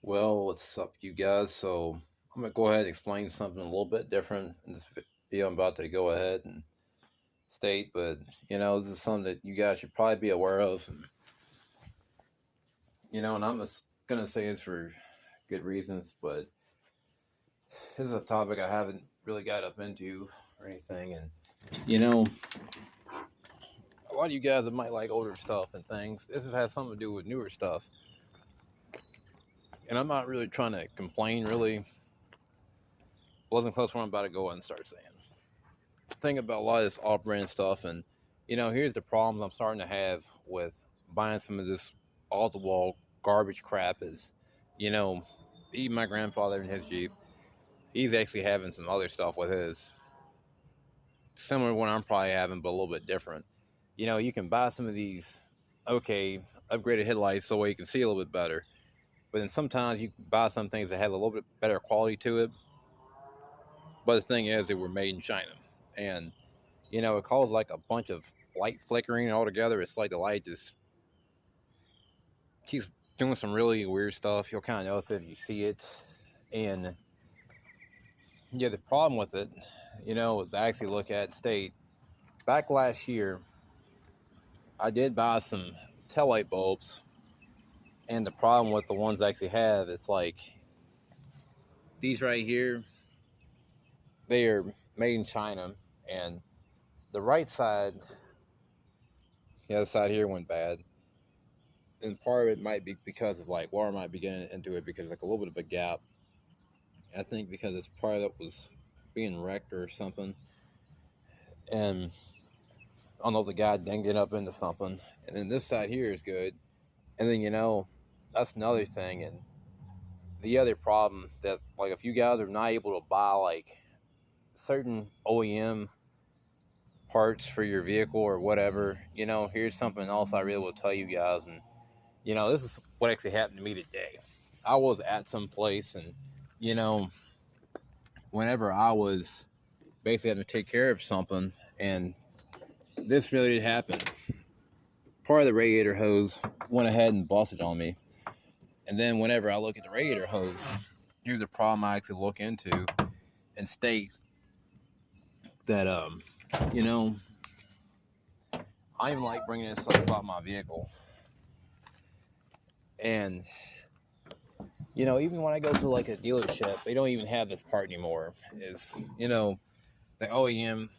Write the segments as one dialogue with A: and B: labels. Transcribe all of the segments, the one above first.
A: Well, what's up, you guys? So I'm gonna go ahead and explain something a little bit different in this video. I'm about to go ahead and state, but this is something that you guys should probably be aware of. And I'm just gonna say it's for good reasons, but this is a topic I haven't really got up into or anything. And you know, a lot of you guys that might like older stuff and things. This has something to do with newer stuff, and I'm not really trying to complain. Really, wasn't close to what I'm about to go and start saying. Thing about a lot of this off-brand stuff, and here's the problems I'm starting to have with buying some of this all-the-wall garbage crap. Is you know, even my grandfather in his Jeep, he's actually having some other stuff with his, similar to what I'm probably having, but a little bit different. You can buy some of these, okay, upgraded headlights so you can see a little bit better, but then sometimes you buy some things that have a little bit better quality to it. But the thing is, they were made in China, and it caused like a bunch of light flickering altogether. It's like the light just keeps doing some really weird stuff. You'll kind of notice it if you see it. And yeah, the problem with it, I actually look at state back last year, I did buy some taillight bulbs. And the problem with the ones I actually have, it's like these right here, they are made in China. And the right side, the other side here went bad. And part of it might be because of like water might be getting into it because like a little bit of a gap. I think because it's part that was being wrecked or something, and I don't know if the guy didn't get up into something. And then this side here is good, and then that's another thing. And the other problem that like if you guys are not able to buy like certain OEM parts for your vehicle or whatever, here's something else I really will tell you guys. And this is what actually happened to me today. I was at some place, and you know whenever I was basically having to take care of something, and this really did happen. Part of the radiator hose went ahead and busted on me. And then whenever I look at the radiator hose, here's a problem I actually look into and state that, you know, I even like bringing this stuff about my vehicle. And, even when I go to like a dealership, they don't even have this part anymore. Is, the OEM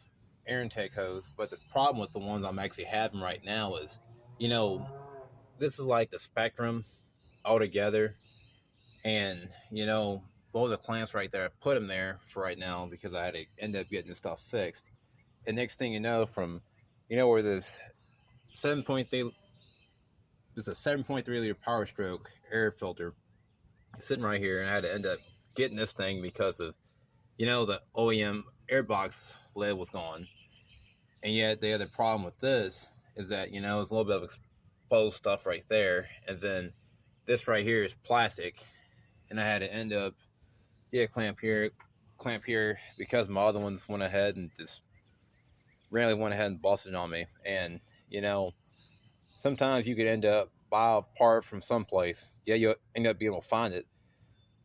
A: air intake hose. But the problem with the ones I'm actually having right now is, you know, this is like the Spectrum altogether. And, both the clamps right there, I put them there for right now because I had to end up getting this stuff fixed. And next thing you know, from, where this 7.3, there's a 7.3 liter Power Stroke air filter sitting right here, and I had to end up getting this thing because of, the OEM airbox lid was gone. And yet the other problem with this is that, it's a little bit of exposed stuff right there. And then this right here is plastic. And I had to end up clamp here because my other ones went ahead and just randomly went ahead and busted on me. And, sometimes you could end up buy a part from someplace. Yeah, you'll end up being able to find it.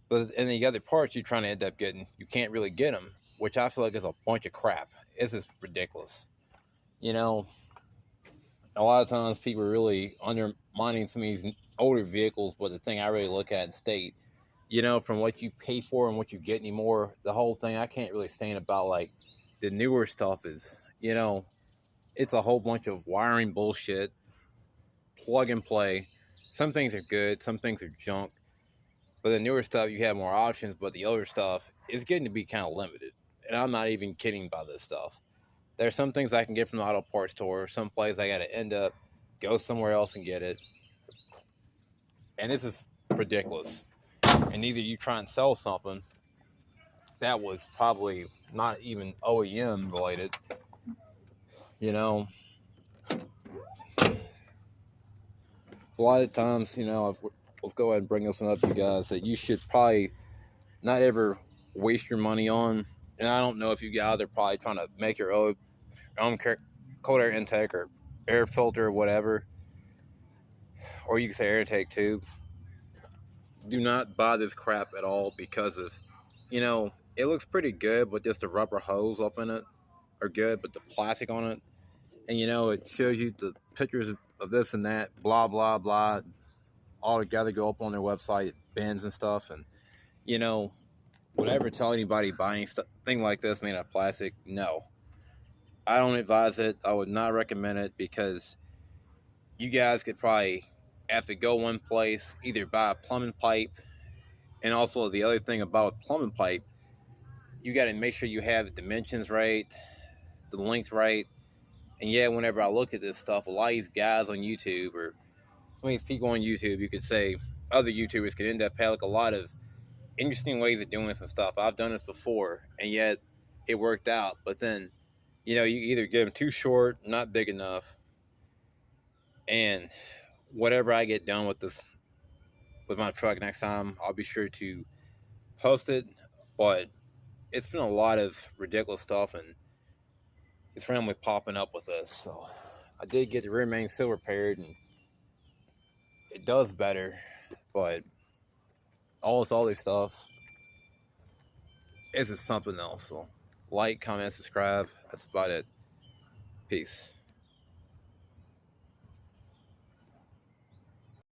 A: But in the other parts you're trying to end up getting, you can't really get them, which I feel like is a bunch of crap. It's just ridiculous. You know, a lot of times people are really undermining some of these older vehicles, but the thing I really look at in state, from what you pay for and what you get anymore, the whole thing I can't really stand about like the newer stuff is, it's a whole bunch of wiring bullshit, plug and play. Some things are good, some things are junk. But the newer stuff, you have more options, but the older stuff is getting to be kind of limited. And I'm not even kidding about this stuff. There's some things I can get from the auto parts store. Some place I got to end up, go somewhere else and get it. And this is ridiculous. And either you try and sell something that was probably not even OEM related, a lot of times, let's go ahead and bring this one up to you guys that you should probably not ever waste your money on. And I don't know if you guys are probably trying to make your own cold air intake or air filter or whatever, or you can say air intake tube. do not buy this crap at all because of, it looks pretty good, but just the rubber hose up in it are good, but the plastic on it, and it shows you the pictures of this and that, blah blah blah, all together go up on their website, bins and stuff, and you know, whatever. Tell anybody buying thing like this made out of plastic, no, I don't advise it. I would not recommend it because you guys could probably have to go one place, either buy a plumbing pipe, and also the other thing about a plumbing pipe, you got to make sure you have the dimensions right, the length right. And yeah, whenever I look at this stuff, a lot of these guys on YouTube or some of these people on YouTube, you could say other YouTubers could end up having like a lot of interesting ways of doing some stuff. I've done this before, and yet it worked out. But then, you either get them too short, not big enough, and whatever I get done with this with my truck next time, I'll be sure to post it. But it's been a lot of ridiculous stuff, and it's randomly popping up with this. So I did get the rear main seal repaired, and it does better, but all this other stuff is something else. So like, comment, subscribe. That's about it. Peace.